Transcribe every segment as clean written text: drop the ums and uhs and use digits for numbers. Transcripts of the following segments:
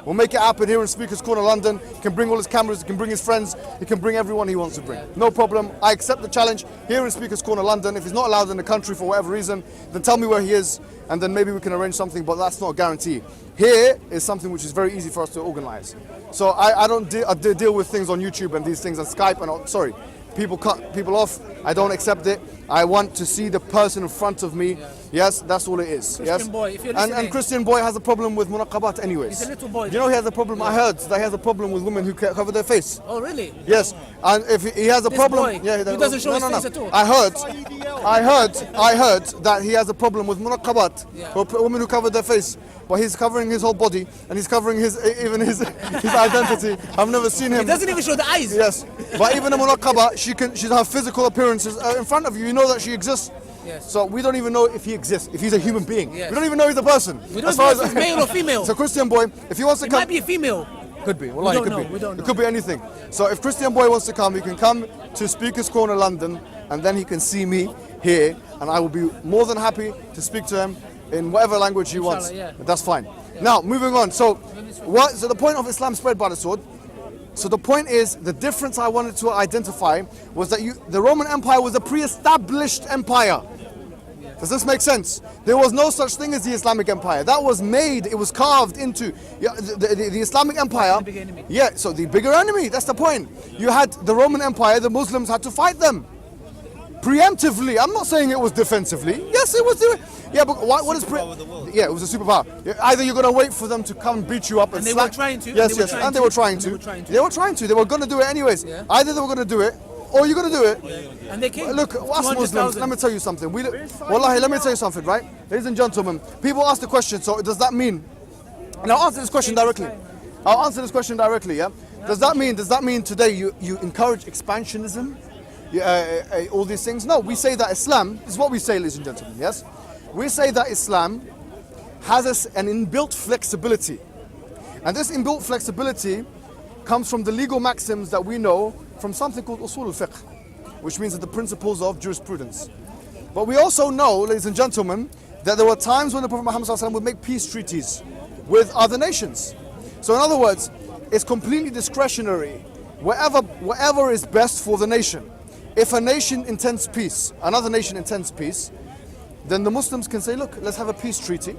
We'll make it happen here in Speaker's Corner, London. He can bring all his cameras, he can bring his friends, he can bring everyone he wants to bring. No problem. I accept the challenge here in Speaker's Corner, London. If he's not allowed in the country for whatever reason, then tell me where he is, and then maybe we can arrange something, but that's not a guarantee. Here is something which is very easy for us to organize. So I don't deal with things on YouTube and these things and Skype, and sorry, people cut people off. I don't accept it. I want to see the person in front of me. Yes, that's all it is. Christian boy, if you're and Christian boy has a problem with munaqabat anyways. He's a little boy. You know he has a problem. I heard that he has a problem with women who cover their face. Oh really? Yes, and if he has a problem, boy, he doesn't show his face at all. I heard that he has a problem with munaqabat, women who cover their face. But he's covering his whole body, and he's covering his identity. I've never seen him. He doesn't even show the eyes. Yes, but even a munaqaba, she's her physical appearances in front of you. You know that she exists. Yes. So we don't even know if he exists, if he's a human being. Yes. We don't even know he's a person. We don't know if he's male or female. So Christian boy, if he wants to come, might be a female. Could be. Well, it could be. We don't know. It could be anything. So if Christian boy wants to come, he can come to Speaker's Corner, London, and then he can see me here, and I will be more than happy to speak to him in whatever language he wants. That's fine. Now, moving on. So the point of Islam spread by the sword. So the point is, the difference I wanted to identify was that the Roman Empire was a pre-established empire. Does this make sense? There was no such thing as the Islamic Empire. That was made, it was carved into the Islamic Empire. The bigger enemy. Yeah, so the bigger enemy, that's the point. You had the Roman Empire, the Muslims had to fight them. Preemptively, I'm not saying it was defensively. Yes, it was. Yeah, but what is yeah, it was a superpower. Either you're going to wait for them to come and beat you up and they were trying to. Yes, and they were trying to. They were trying to. They were going to do it anyways. Yeah. Either they were going to do it, or you're going to do it. And they came. Look, us Muslims, let me tell you something. Wallahi, let me tell you something, right? Ladies and gentlemen, people ask the question, so does that mean, and I'll answer this question directly. Yeah? Does that mean today you encourage expansionism? All these things? No, we say that Islam, this is what we say, ladies and gentlemen, yes? We say that Islam has an inbuilt flexibility. And this inbuilt flexibility comes from the legal maxims that we know from something called usul al-fiqh, which means that the principles of jurisprudence. But we also know, ladies and gentlemen, that there were times when the Prophet Muhammad ﷺ would make peace treaties with other nations. So in other words, it's completely discretionary, whatever is best for the nation. If a nation intends peace, another nation intends peace, then the Muslims can say, look, let's have a peace treaty,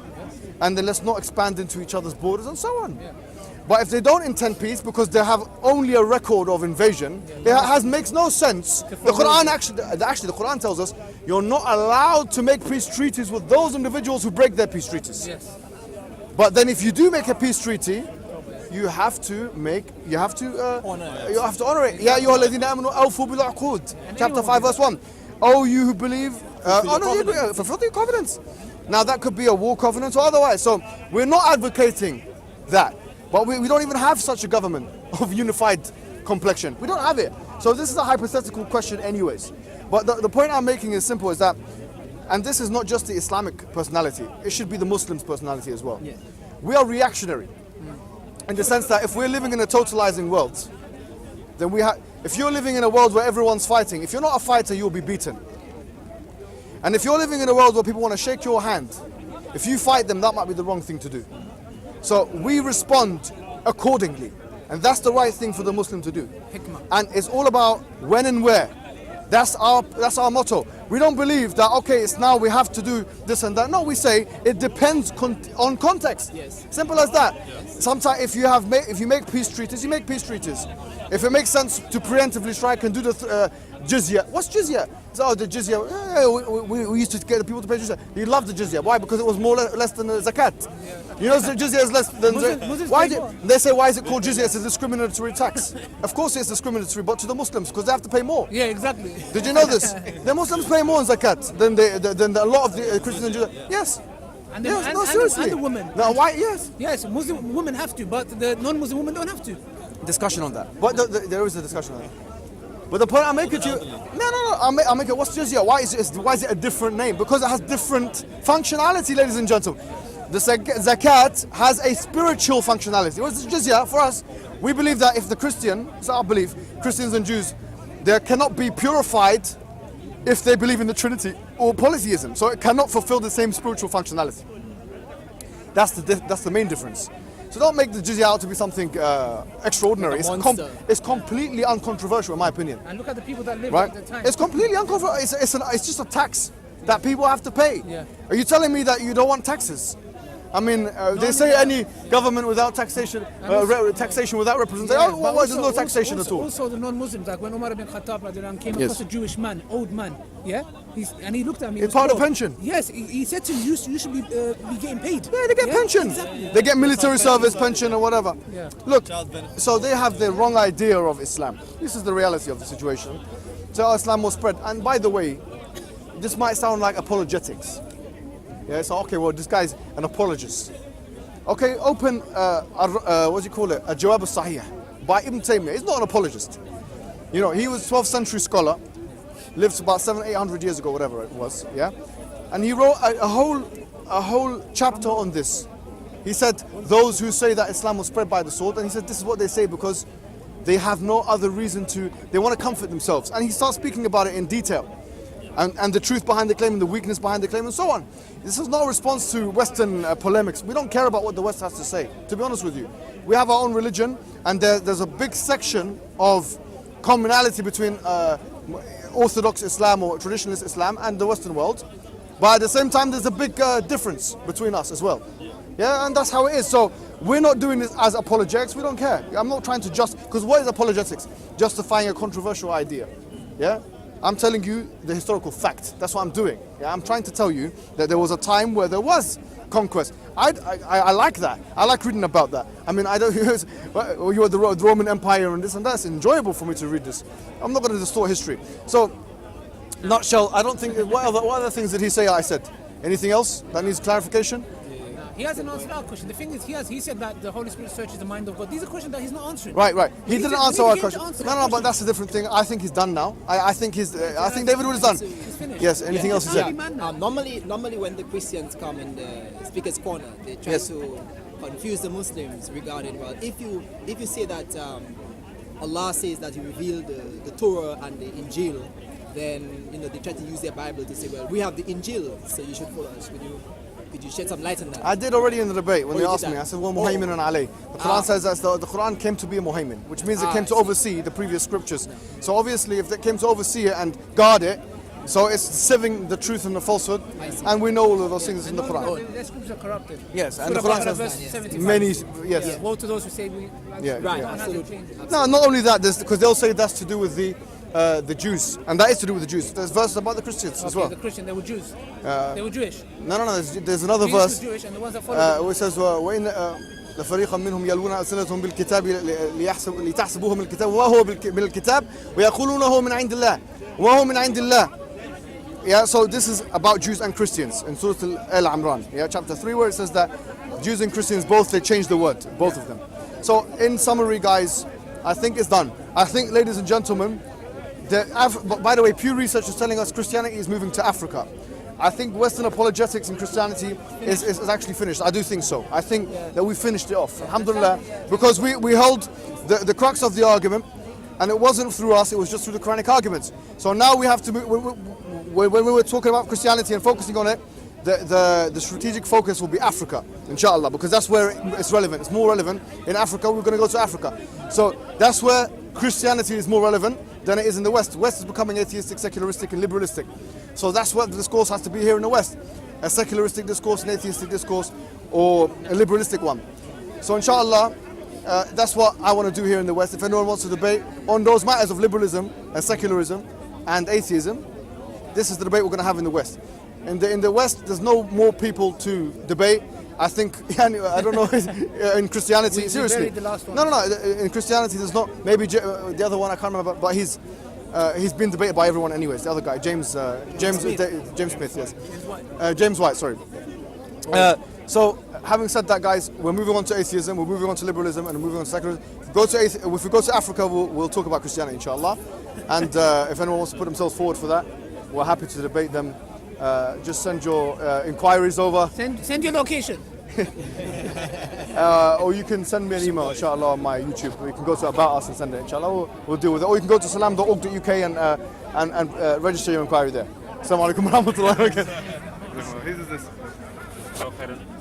and then let's not expand into each other's borders and so on. But if they don't intend peace because they have only a record of invasion, it makes no sense. The Quran actually, the Quran tells us you're not allowed to make peace treaties with those individuals who break their peace treaties. Yes. But then if you do make a peace treaty, you have to honor it. Ya ayyuha alladhina amanu awfu bil uqud. Chapter 5 verse 1. Oh, you who believe, fulfill your covenants. Now that could be a war covenant or otherwise. So we're not advocating that. But we don't even have such a government of unified complexion. We don't have it. So this is a hypothetical question anyways. But the point I'm making is simple, is that, and this is not just the Islamic personality, it should be the Muslim's personality as well. Yeah. We are reactionary. In the sense that if we're living in a totalizing world, then if you're living in a world where everyone's fighting, if you're not a fighter, you'll be beaten. And if you're living in a world where people want to shake your hand, if you fight them, that might be the wrong thing to do. So we respond accordingly. And that's the right thing for the Muslim to do. And it's all about when and where. That's our motto. We don't believe that, okay, it's now we have to do this and that. No, we say it depends on context. Yes. Simple as that. Yes. Sometimes if you make peace treaties, you make peace treaties. If it makes sense to preemptively strike and do the jizya. What's jizya? Oh, the jizya. We used to get the people to pay jizya. You love the jizya. Why? Because it was less than the zakat. You know, the jizya is less than Muslims why? They say, why is it called jizya? It's a discriminatory tax. Of course it's discriminatory, but to the Muslims, because they have to pay more. Yeah, exactly. Did you know this? The Muslims pay more in zakat than a lot of the Christians and Jews. Yes. And seriously. And the women. Now, why? Yes. Yes, Muslim women have to, but the non-Muslim women don't have to. Discussion on that. But there is a discussion on that. But the point I'm making to you, I'll make it. What's jizya? Why is it a different name? Because it has different functionality, ladies and gentlemen. The zakat has a spiritual functionality. What's jizya for us? We believe that if the it's our belief, Christians and Jews, they cannot be purified if they believe in the Trinity or polytheism. So it cannot fulfill the same spiritual functionality. That's the main difference. So don't make the jizya out to be something extraordinary. Like a monster. It's completely uncontroversial, in my opinion. And look at the people that live Right? at the time. It's completely uncontroversial. It's just a tax that people have to pay. Yeah. Are you telling me that you don't want taxes? I mean, they say any government without taxation, taxation without representation. Yeah, Oh, but well, there's no taxation at all. Also, the non-Muslims, like when Umar ibn Khattab radiallahu anhu came Yes. across a Jewish man, old man, yeah, and he looked at me. It's part of bro, pension. Yes, he said to him, you should be getting paid. Yeah, they get pension. Exactly. They get military service pension or whatever. Yeah. Look, so they have the wrong idea of Islam. This is the reality of the situation. So Islam was spread. And by the way, this might sound like apologetics. Yeah, so okay, well, this guy's an apologist. Okay, open, what do you call it? A Jawab al-Sahih by Ibn Taymiyyah. He's not an apologist. You know, he was a 12th century scholar, lived about 700-800 years ago, whatever it was, yeah? And he wrote a whole chapter on this. He said, those who say that Islam was spread by the sword, and he said this is what they say because they have no other reason to, they want to comfort themselves. And he starts speaking about it in detail. And the truth behind the claim and the weakness behind the claim and so on. This is no response to Western polemics. We don't care about what the West has to say, to be honest with you. We have our own religion, and there's a big section of commonality between Orthodox Islam or traditionalist Islam and the Western world. But at the same time, there's a big difference between us as well. Yeah, and that's how it is. So we're not doing this as apologetics. We don't care. I'm not trying to because what is apologetics? Justifying a controversial idea. Yeah? I'm telling you the historical fact. That's what I'm doing. Yeah, I'm trying to tell you that there was a time where there was conquest. I like that. I like reading about that. I mean, I don't. You were the Roman Empire and this and that. It's enjoyable for me to read this. I'm not going to distort history. So, nutshell. I don't think. What other things did he say? I said. Anything else that needs clarification? He hasn't answered our question. The thing is, he said that the Holy Spirit searches the mind of God. These are questions that he's not answering. Right. He didn't answer our question. No, but Question. that's a different thing. I think he's done now. I think David Wood is done. He's finished. Yes. Anything else he said? Normally when the Christians come in the speaker's corner, they try Yes. to confuse the Muslims regarding, well, if you say that Allah says that He revealed the Torah and the Injil, then they try to use their Bible to say, well, we have the Injil, so you should follow us. Could you shed some light on that? I did already in the debate when Oh, they you asked did me. that? I said, well, Muhaymin alayh. The Quran says that the Quran came to be a Muhaymin, which means it came to oversee the previous scriptures. So obviously, if it came to oversee it and guard it, so it's sieving the truth and the falsehood, and we know all of those things in the Quran. Their scriptures are corrupted. Yes, and the Surah Quran Baqarah, says verse 75. many. Yes. Yeah. Woe to those who say we. Yeah, Right, yeah. absolutely. No, not only that, because they'll say that's to do with the Jews, and that is to do with the Jews. There's verses about the Christians as well. The Christian, they were Jews. They were Jewish. No. There's another Jesus was verse Jewish, and the ones that followed which says وإن لفريقا منهم يلوون ألسنتهم بالكتاب لتحسبوه من الكتاب وهو من الكتاب ويقولونه من عند الله وهو من عند الله. Yeah, so this is about Jews and Christians in Surah Al-Imran, yeah, chapter 3, where it says that Jews and Christians both, they changed the word, both of them. So in summary, guys, I think it's done. I think, ladies and gentlemen, by the way, Pew Research is telling us Christianity is moving to Africa. I think Western apologetics in Christianity is actually finished. I do think so. I think that we finished it off, alhamdulillah, because we held the crux of the argument, and it wasn't through us, it was just through the Quranic arguments. So now we have to move, when we were talking about Christianity and focusing on it, the strategic focus will be Africa, inshallah, because that's where it's relevant. It's more relevant in Africa. We're going to go to Africa. So that's where Christianity is more relevant than it is in the West. The West is becoming atheistic, secularistic, and liberalistic. So that's what the discourse has to be here in the West. A secularistic discourse, an atheistic discourse, or a liberalistic one. So inshallah, that's what I want to do here in the West. If anyone wants to debate on those matters of liberalism and secularism and atheism, this is the debate we're going to have in the West. In the West, there's no more people to debate. I think, I don't know, in Christianity, seriously. buried the last one. No, in Christianity there's not, maybe the other one I can't remember, but he's been debated by everyone anyways, the other guy, James Smith, yes. James White, sorry. So, having said that, guys, we're moving on to atheism, we're moving on to liberalism, and we're moving on to secularism. If we go to Africa, we'll talk about Christianity, inshallah. And if anyone wants to put themselves forward for that, we're happy to debate them. Just send your inquiries over. Send your location. Or you can send me an email, inshallah, on my YouTube. Or you can go to About Us and send it, inshallah. We'll deal with it. Or you can go to salam.org.uk and register your inquiry there. Assalamu alaikum wa rahmatullahi wa barakatuh.